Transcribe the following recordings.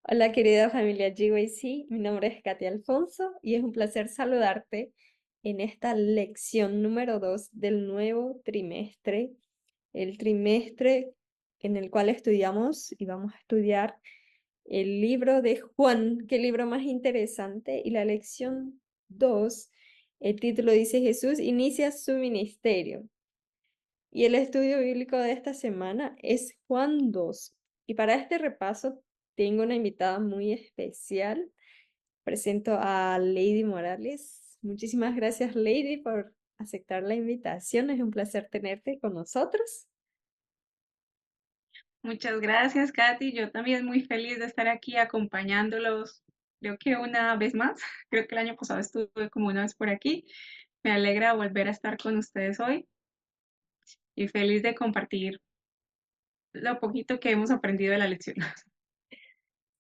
Hola querida familia GYC, mi nombre es Katia Alfonso y es un placer saludarte en esta lección número 2 del nuevo trimestre, el trimestre en el cual estudiamos y vamos a estudiar el libro de Juan. Qué libro más interesante. Y la lección 2, el título dice: Jesús inicia su ministerio. Y el estudio bíblico de esta semana es Juan 2. Y para este repaso tengo una invitada muy especial. Presento a Lady Morales. Muchísimas gracias, Lady, por aceptar la invitación. Es un placer tenerte con nosotros. Muchas gracias, Katy. Yo también muy feliz de estar aquí acompañándolos, creo que una vez más. Creo que el año pasado estuve como una vez por aquí. Me alegra volver a estar con ustedes hoy y feliz de compartir lo poquito que hemos aprendido de la lección.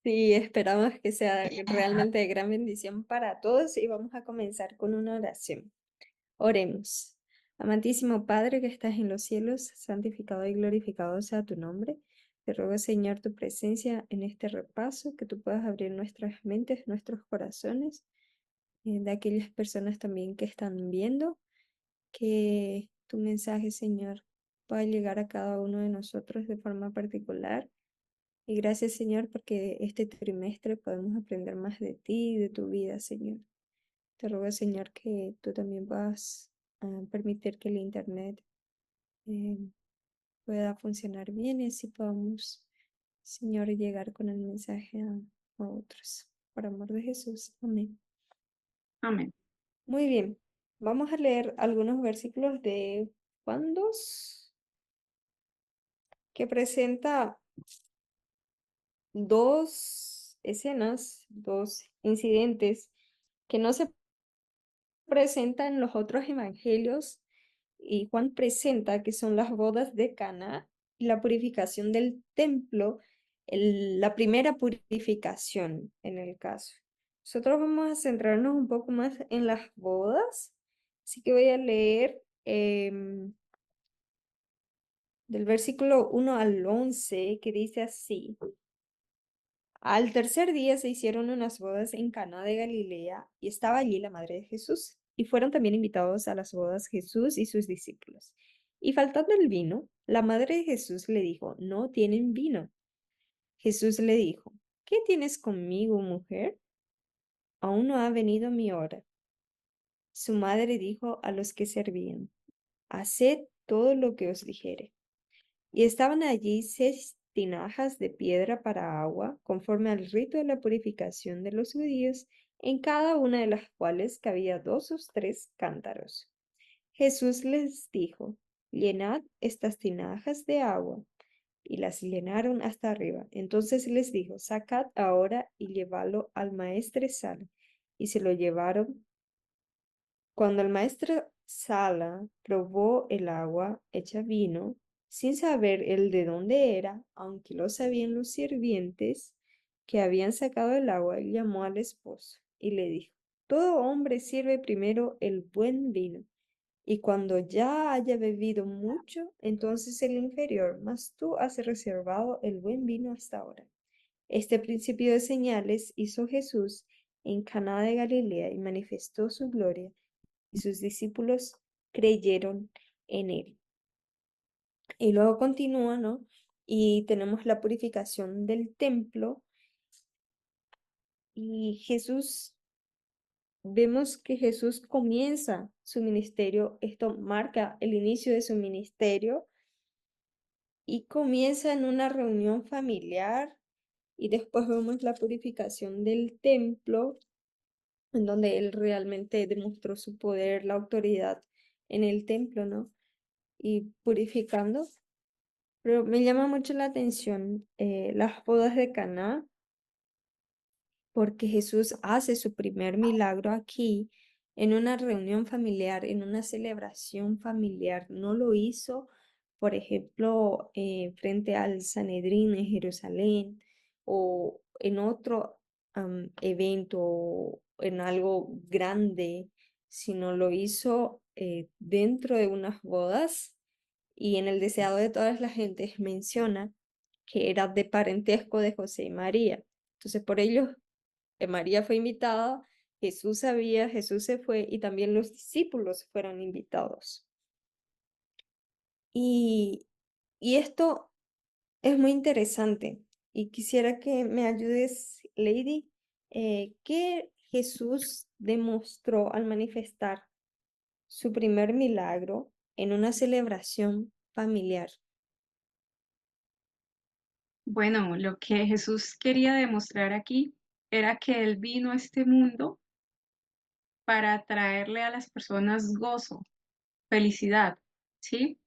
Sí, esperamos que sea realmente de gran bendición para todos y vamos a comenzar con una oración. Oremos. Amantísimo Padre que estás en los cielos, santificado y glorificado sea tu nombre. Te ruego, Señor, tu presencia en este repaso, que tú puedas abrir nuestras mentes, nuestros corazones, de aquellas personas también que están viendo, que tu mensaje, Señor, pueda llegar a cada uno de nosotros de forma particular. Y gracias, Señor, porque este trimestre podemos aprender más de ti y de tu vida, Señor. Te ruego, Señor, que tú también puedas permitir que el Internet eh, pueda funcionar bien y así podamos, Señor, llegar con el mensaje a otros. Por amor de Jesús. Amén. Amén. Muy bien. Vamos a leer algunos versículos de Juan 2, que presenta dos escenas, dos incidentes que no se presenta en los otros evangelios, y Juan presenta que son las bodas de Caná y la purificación del templo, la primera purificación en el caso. Nosotros vamos a centrarnos un poco más en las bodas, así que voy a leer del versículo 1 al 11, que dice así: Al tercer día se hicieron unas bodas en Caná de Galilea, y estaba allí la madre de Jesús. Y fueron también invitados a las bodas Jesús y sus discípulos. Y faltando el vino, la madre de Jesús le dijo: No tienen vino. Jesús le dijo: ¿Qué tienes conmigo, mujer? Aún no ha venido mi hora. Su madre dijo a los que servían: Haced todo lo que os dijere. Y estaban allí 6 tinajas de piedra para agua, conforme al rito de la purificación de los judíos, en cada una de las cuales cabía 2 o 3 cántaros. Jesús les dijo: Llenad estas tinajas de agua. Y las llenaron hasta arriba. Entonces les dijo: Sacad ahora y llevadlo al maestresala. Y se lo llevaron. Cuando el maestro Sala probó el agua hecha vino, sin saber él de dónde era, aunque lo sabían los sirvientes que habían sacado el agua, él llamó al esposo y le dijo: Todo hombre sirve primero el buen vino, y cuando ya haya bebido mucho, entonces el inferior, mas tú has reservado el buen vino hasta ahora. Este principio de señales hizo Jesús en Caná de Galilea y manifestó su gloria, y sus discípulos creyeron en él. Y luego continúa, ¿no? Y tenemos la purificación del templo, y vemos que Jesús comienza su ministerio. Esto marca el inicio de su ministerio y comienza en una reunión familiar, y después vemos la purificación del templo, en donde él realmente demostró su poder, la autoridad en el templo, ¿no? Y purificando. Pero me llama mucho la atención las bodas de Caná, porque Jesús hace su primer milagro aquí en una reunión familiar, en una celebración familiar. No lo hizo, por ejemplo, frente al Sanedrín en Jerusalén, o en otro evento, o en algo grande, sino lo hizo dentro de unas bodas. Y en el deseado de todas las gentes menciona que era de parentesco de José y María. Entonces, por ello, María fue invitada, Jesús sabía, Jesús se fue y también los discípulos fueron invitados. Y, y esto es muy interesante y quisiera que me ayudes, Lady, ¿qué Jesús demostró al manifestar su primer milagro en una celebración familiar? Bueno, lo que Jesús quería demostrar aquí era que Él vino a este mundo para traerle a las personas gozo, felicidad, ¿sí?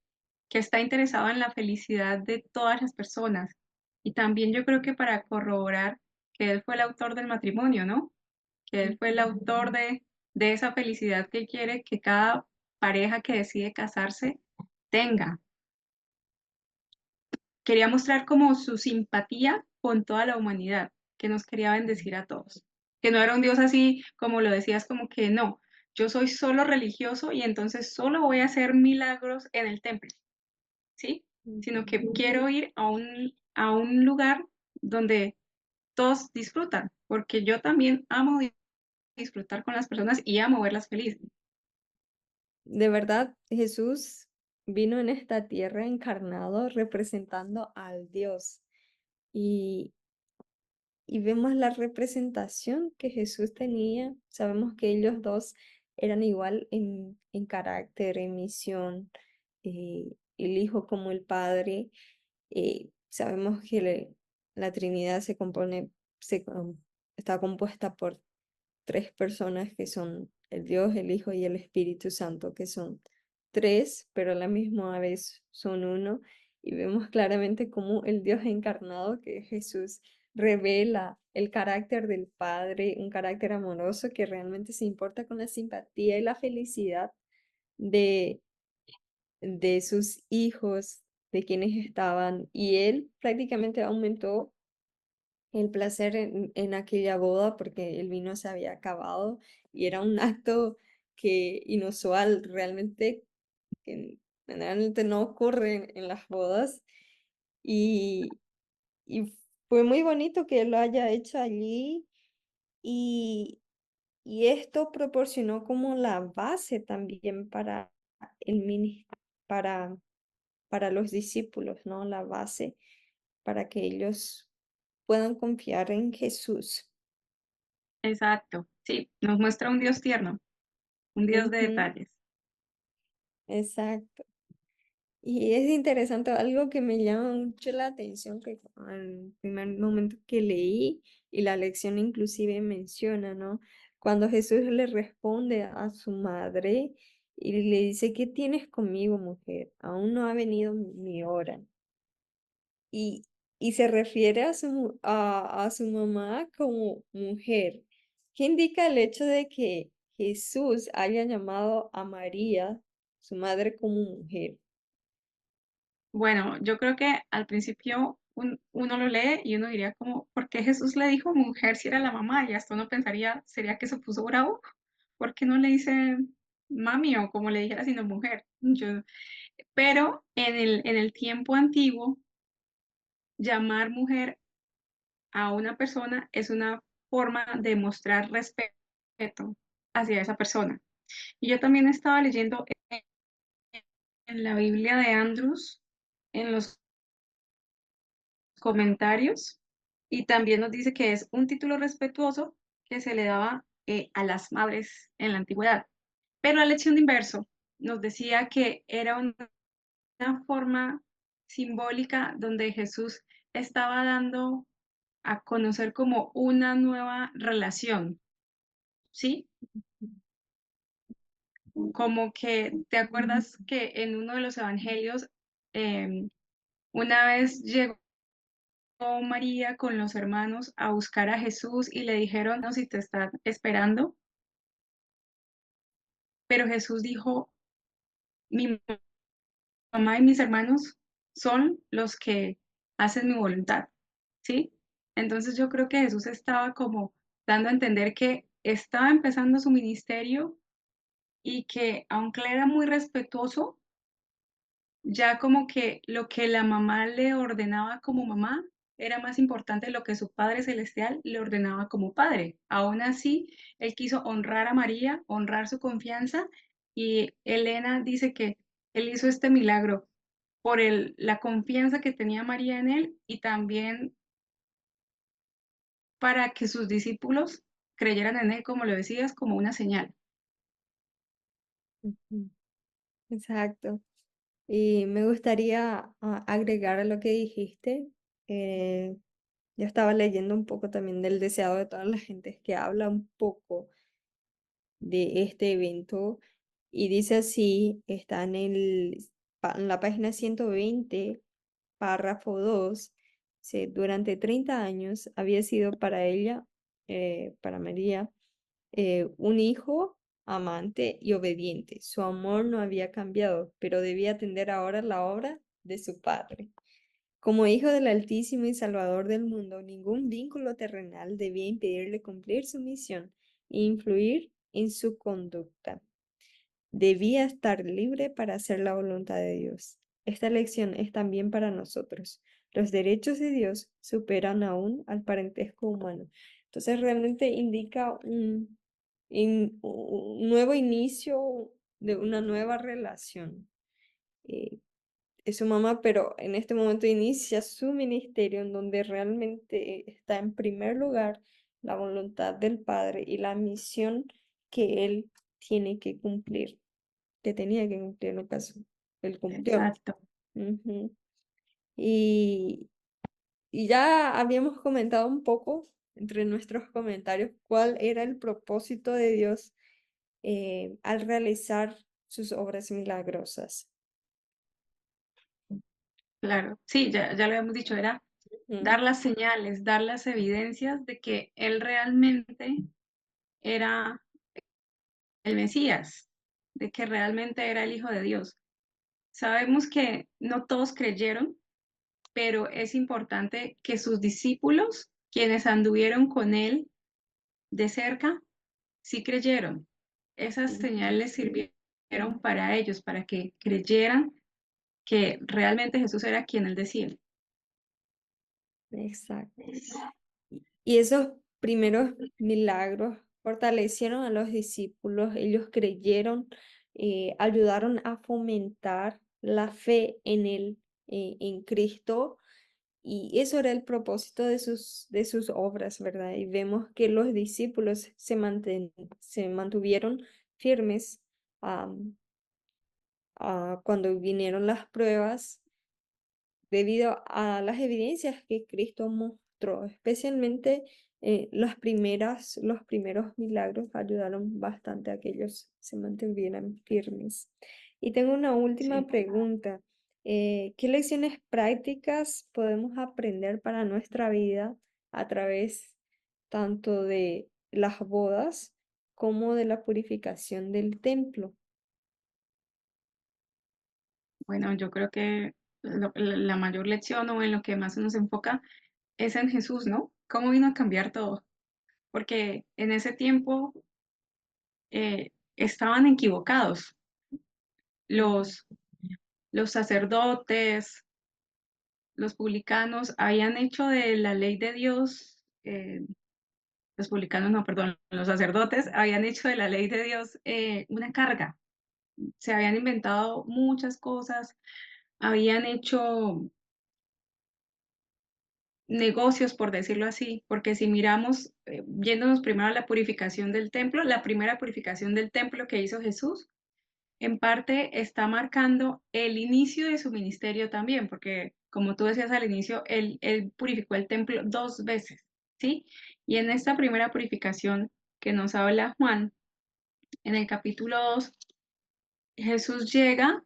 Que está interesado en la felicidad de todas las personas. Y también yo creo que para corroborar que Él fue el autor del matrimonio, ¿no? Que Él fue el autor de esa felicidad que quiere que cada pareja que decide casarse tenga. Quería mostrar como su simpatía con toda la humanidad, que nos quería bendecir a todos. Que no era un Dios así como lo decías, como que no, yo soy solo religioso y entonces solo voy a hacer milagros en el templo, ¿sí? Sino que quiero ir a un lugar donde todos disfrutan, porque yo también amo disfrutar con las personas y amo verlas felices. De verdad, Jesús vino en esta tierra encarnado representando al Dios. Y, y vemos la representación que Jesús tenía. Sabemos que ellos dos eran igual en carácter, en misión, el Hijo como el Padre. Sabemos que la Trinidad está compuesta por tres personas que son el Dios, el Hijo y el Espíritu Santo, que son tres, pero a la misma vez son uno. Y vemos claramente cómo el Dios encarnado, que es Jesús, revela el carácter del Padre, un carácter amoroso que realmente se importa con la simpatía y la felicidad de, de sus hijos, de quienes estaban. Y él prácticamente aumentó el placer en aquella boda porque el vino se había acabado y era un acto que inusual, realmente, que generalmente no ocurre en las bodas y, y fue muy bonito que él lo haya hecho allí y, y esto proporcionó como la base también para el para, para los discípulos, ¿no? La base para que ellos puedan confiar en Jesús. Exacto, sí, nos muestra un Dios tierno, un Dios de Ujú, detalles. exacto. Y es interesante, algo que me llama mucho la atención, que al primer momento que leí y la lección inclusive menciona, ¿no? Cuando Jesús le responde a su madre y le dice, ¿qué tienes conmigo, mujer? Aún no ha venido mi hora. Y, y se refiere a su mamá como mujer. ¿Qué indica el hecho de que Jesús haya llamado a María, su madre, como mujer? Bueno, yo creo que al principio uno lo lee y uno diría como, ¿por qué Jesús le dijo mujer si era la mamá? Y hasta uno pensaría, ¿sería que se puso bravo? ¿Por qué no le dice mami o como le dijera sino mujer? Pero en el tiempo antiguo, llamar mujer a una persona es una forma de mostrar respeto hacia esa persona. Y yo también estaba leyendo en la Biblia de Andrews, en los comentarios, y también nos dice que es un título respetuoso que se le daba a las madres en la antigüedad. Pero la lección de inverso nos decía que era una forma simbólica donde Jesús estaba dando a conocer como una nueva relación, ¿sí? Como que, ¿te acuerdas que en uno de los evangelios una vez llegó María con los hermanos a buscar a Jesús y le dijeron, no, si te están esperando, pero Jesús dijo, mi mamá y mis hermanos son los que hacen mi voluntad, ¿sí? Entonces yo creo que Jesús estaba como dando a entender que estaba empezando su ministerio y que aunque él era muy respetuoso, ya como que lo que la mamá le ordenaba como mamá era más importante lo que su Padre Celestial le ordenaba como padre. Aún así, él quiso honrar a María, honrar su confianza, y Elena dice que él hizo este milagro por la confianza que tenía María en él y también para que sus discípulos creyeran en él, como lo decías, como una señal. Ujú. Exacto. Y me gustaría agregar a lo que dijiste. eh, yo estaba leyendo un poco también del deseado de todas las gentes que habla un poco de este evento y dice así, está en en la página 120 párrafo 2, durante 30 años había sido para ella, para María, un hijo amante y obediente. Su amor no había cambiado, pero debía atender ahora la obra de su padre. Como hijo del Altísimo y Salvador del mundo, ningún vínculo terrenal debía impedirle cumplir su misión e influir en su conducta. Debía estar libre para hacer la voluntad de Dios. Esta lección es también para nosotros. Los derechos de Dios superan aún al parentesco humano. Entonces realmente indica un nuevo inicio de una nueva relación. Eh, es su mamá, pero en este momento inicia su ministerio en donde realmente está en primer lugar la voluntad del Padre y la misión que él tiene que cumplir, que tenía que cumplir en el caso. Él cumplió. Exacto. Ujú. Y, y ya habíamos comentado un poco entre nuestros comentarios cuál era el propósito de Dios al realizar sus obras milagrosas. Claro, sí, ya lo habíamos dicho, era Ujú. dar las señales, dar las evidencias de que él realmente era el Mesías, de que realmente era el Hijo de Dios. Sabemos que no todos creyeron, pero es importante que sus discípulos, quienes anduvieron con él de cerca, sí creyeron. Esas Ujú. señales sirvieron para ellos, para que creyeran que realmente Jesús era quien él decía. Exacto. Y esos primeros milagros fortalecieron a los discípulos, ellos creyeron, ayudaron a fomentar la fe en él, en Cristo, y eso era el propósito de sus obras, ¿verdad? Y vemos que los discípulos se mantuvieron firmes, am, cuando vinieron las pruebas debido a las evidencias que Cristo mostró, especialmente los primeros milagros ayudaron bastante a que ellos se mantuvieran firmes. Y tengo una última Sí. pregunta. ¿Qué lecciones prácticas podemos aprender para nuestra vida a través tanto de las bodas como de la purificación del templo? Bueno, yo creo que la mayor lección o en lo que más se nos enfoca es en Jesús, ¿no? ¿Cómo vino a cambiar todo? Porque en ese tiempo estaban equivocados. Ujú. Los, los sacerdotes, los publicanos habían hecho de la ley de Dios, los publicanos no, perdón, los sacerdotes habían hecho de la ley de Dios una carga. Se habían inventado muchas cosas, habían hecho negocios, por decirlo así, porque si miramos, yéndonos primero a la purificación del templo, la primera purificación del templo que hizo Jesús, en parte está marcando el inicio de su ministerio también, porque como tú decías al inicio, él purificó el templo 2 veces, ¿sí? Y en esta primera purificación que nos habla Juan, en el capítulo 2, Jesús llega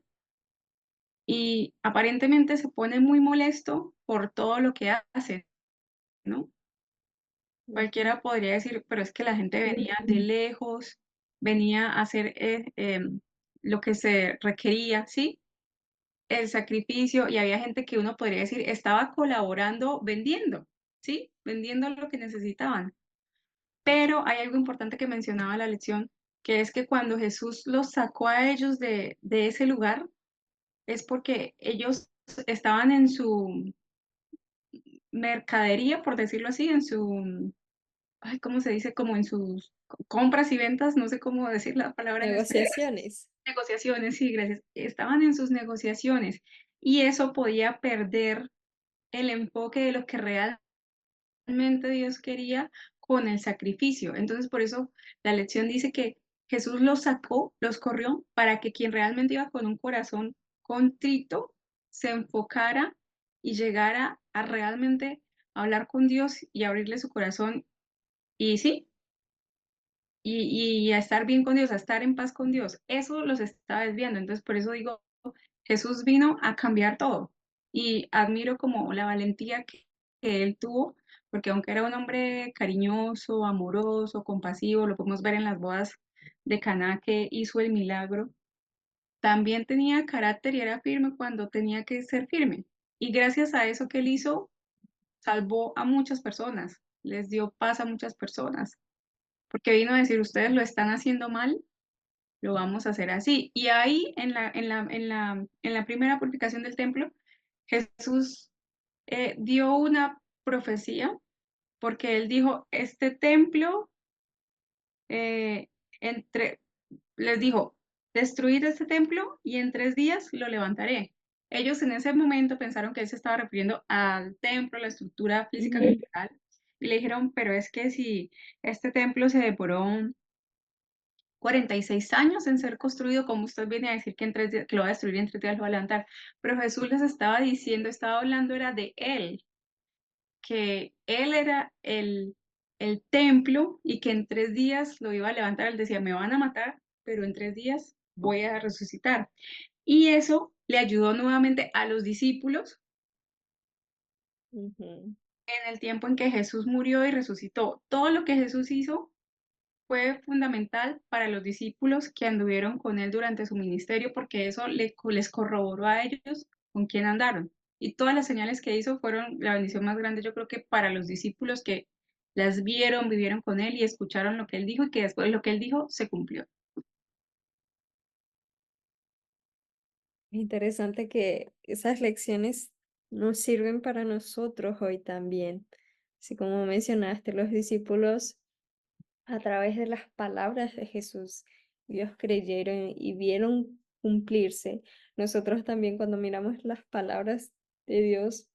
y aparentemente se pone muy molesto por todo lo que hace, ¿no? Ujú. Cualquiera podría decir, pero es que la gente venía de lejos, venía a hacer lo que se requería, ¿sí? El sacrificio, y había gente que uno podría decir estaba colaborando vendiendo, ¿sí? Vendiendo lo que necesitaban. Pero hay algo importante que mencionaba la lección, que es que cuando Jesús los sacó a ellos de ese lugar, es porque ellos estaban mercadería, por decirlo así, en su, ay, ¿cómo se dice? Como en sus compras y ventas, no sé cómo decir la palabra en español. Negociaciones. Negociaciones, sí, gracias. Estaban en sus negociaciones y eso podía perder el enfoque de lo que realmente Dios quería con el sacrificio. Entonces, por eso la lección dice que Jesús los sacó, los corrió, para que quien realmente iba con un corazón contrito se enfocara y llegara a realmente hablar con Dios y abrirle su corazón y sí, y a estar bien con Dios, a estar en paz con Dios. Eso los estaba desviando. Entonces, por eso digo, Jesús vino a cambiar todo y admiro como la valentía que él tuvo, porque aunque era un hombre cariñoso, amoroso, compasivo, lo podemos ver en las bodas de Caná que hizo el milagro, también tenía carácter y era firme cuando tenía que ser firme. Y gracias a eso que él hizo, salvó a muchas personas, les dio paz a muchas personas, porque vino a decir, ustedes lo están haciendo mal, lo vamos a hacer así. Y ahí en la primera purificación del templo, Jesús dio una profecía porque él dijo, este templo, eh, entre, les dijo, destruid este templo y en 3 días lo levantaré. Ellos en ese momento pensaron que él se estaba refiriendo al templo, la estructura física Ujú. como tal, y le dijeron, pero es que si este templo se demoró 46 años en ser construido, como usted viene a decir que en 3 días, que lo va a destruir y en 3 días lo va a levantar. Pero Jesús les estaba diciendo, estaba hablando, era de él, que él era el templo y que en 3 días lo iba a levantar. Él decía, me van a matar, pero en 3 días voy a resucitar. Y eso le ayudó nuevamente a los discípulos Ujú. en el tiempo en que Jesús murió y resucitó. Todo lo que Jesús hizo fue fundamental para los discípulos que anduvieron con él durante su ministerio, porque eso les corroboró a ellos con quién andaron. Y todas las señales que hizo fueron la bendición más grande, yo creo que para los discípulos que las vieron, vivieron con él y escucharon lo que él dijo y que después lo que él dijo se cumplió. Interesante que esas lecciones nos sirven para nosotros hoy también. Así como mencionaste, los discípulos a través de las palabras de Jesús, ellos creyeron y vieron cumplirse. Nosotros también cuando miramos las palabras de Dios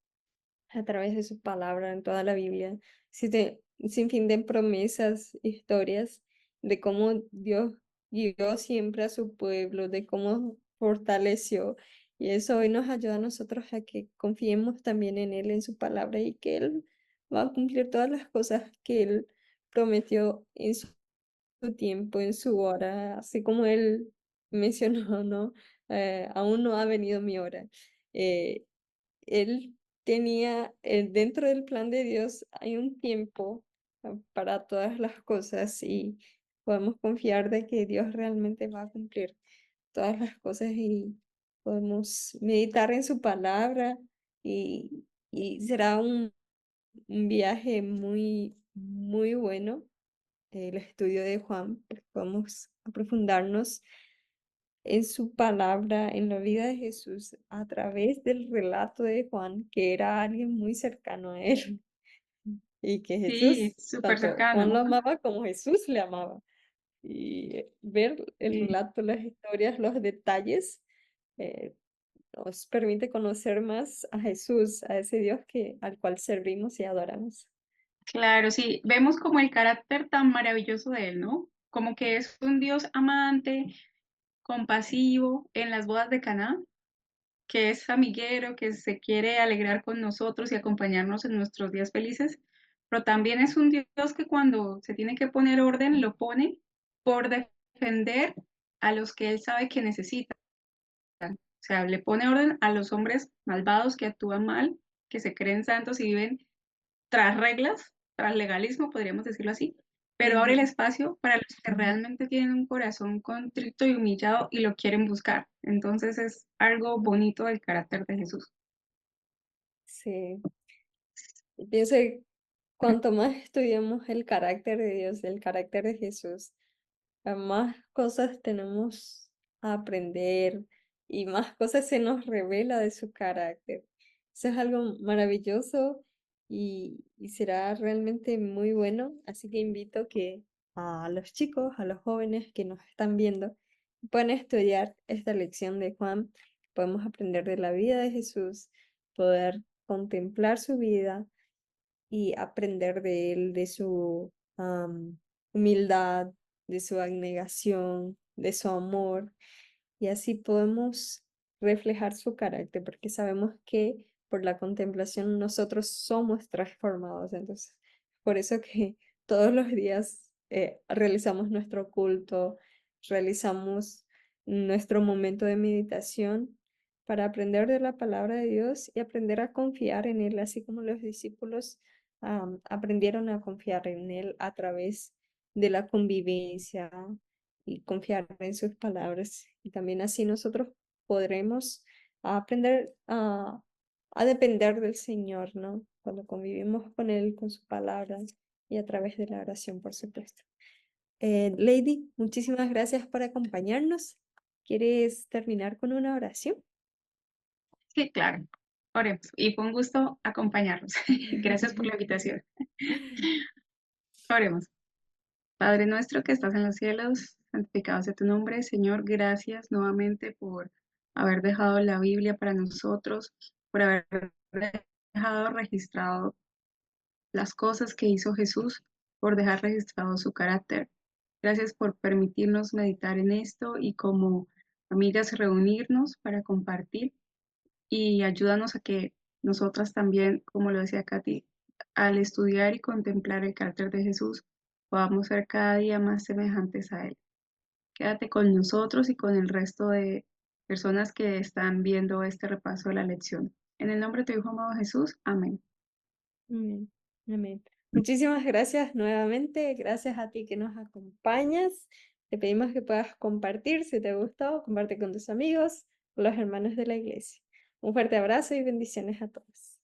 a través de su palabra en toda la Biblia, sin fin de promesas, historias de cómo Dios guió siempre a su pueblo, de cómo fortaleció. Y eso hoy nos ayuda a nosotros a que confiemos también en Él, en su palabra, y que Él va a cumplir todas las cosas que Él prometió en su tiempo, en su hora, así como Él mencionó, ¿no? Aún no ha venido mi hora. Eh, Él tenía, dentro del plan de Dios hay un tiempo para todas las cosas y podemos confiar de que Dios realmente va a cumplir todas las cosas y podemos meditar en su palabra y será un viaje muy, muy bueno el estudio de Juan, porque podemos aprofundarnos en su palabra, en la vida de Jesús, a través del relato de Juan, que era alguien muy cercano a él, y que Sí, Jesús, súper tanto Juan lo cercano. amaba como Jesús le amaba. Y ver el Sí. relato, las historias, los detalles, eh, nos permite conocer más a Jesús, a ese Dios al cual servimos y adoramos. Claro, sí, vemos como el carácter tan maravilloso de él, ¿no? Como que es un Dios amante, compasivo en las bodas de Caná, que es amiguero, que se quiere alegrar con nosotros y acompañarnos en nuestros días felices, pero también es un Dios que cuando se tiene que poner orden, lo pone por defender a los que él sabe que necesitan. O sea, le pone orden a los hombres malvados que actúan mal, que se creen santos y viven tras reglas, tras legalismo, podríamos decirlo así, pero abre el Ujú. espacio para los que realmente tienen un corazón contrito y humillado y lo quieren buscar. Entonces es algo bonito del carácter de Jesús. Sí, y pienso que cuanto más estudiamos el carácter de Dios, el carácter de Jesús, más cosas tenemos a aprender y más cosas se nos revela de su carácter. Eso es algo maravilloso y será realmente muy bueno. Así que invito que a los chicos, a los jóvenes que nos están viendo, puedan estudiar esta lección de Juan. Podemos aprender de la vida de Jesús, poder contemplar su vida y aprender de él, de su humildad, de su abnegación, de su amor, y así podemos reflejar su carácter, porque sabemos que por la contemplación nosotros somos transformados. Entonces, por eso que todos los días realizamos nuestro culto, realizamos nuestro momento de meditación para aprender de la palabra de Dios y aprender a confiar en Él, así como los discípulos aprendieron a confiar en Él a través de la convivencia y confiar en sus palabras. Y también así nosotros podremos aprender a depender del Señor, ¿no? Cuando convivimos con Él, con sus palabras y a través de la oración, por supuesto. Lady, muchísimas gracias por acompañarnos. ¿Quieres terminar con una oración? Sí, claro. Oremos. Y fue un gusto acompañarlos. Gracias por la invitación. Oremos. Padre nuestro que estás en los cielos, santificado sea tu nombre. Señor, gracias nuevamente por haber dejado la Biblia para nosotros, por haber dejado registrado las cosas que hizo Jesús, por dejar registrado su carácter. Gracias por permitirnos meditar en esto y como amigas reunirnos para compartir y ayúdanos a que nosotras también, como lo decía Katy, al estudiar y contemplar el carácter de Jesús, podamos ser cada día más semejantes a Él. Quédate con nosotros y con el resto de personas que están viendo este repaso de la lección. En el nombre de tu Hijo amado Jesús, amén. Amén. Amén. Muchísimas gracias nuevamente. Gracias a ti que nos acompañas. Te pedimos que puedas compartir si te gustó, comparte con tus amigos, con los hermanos de la iglesia. Un fuerte abrazo y bendiciones a todos.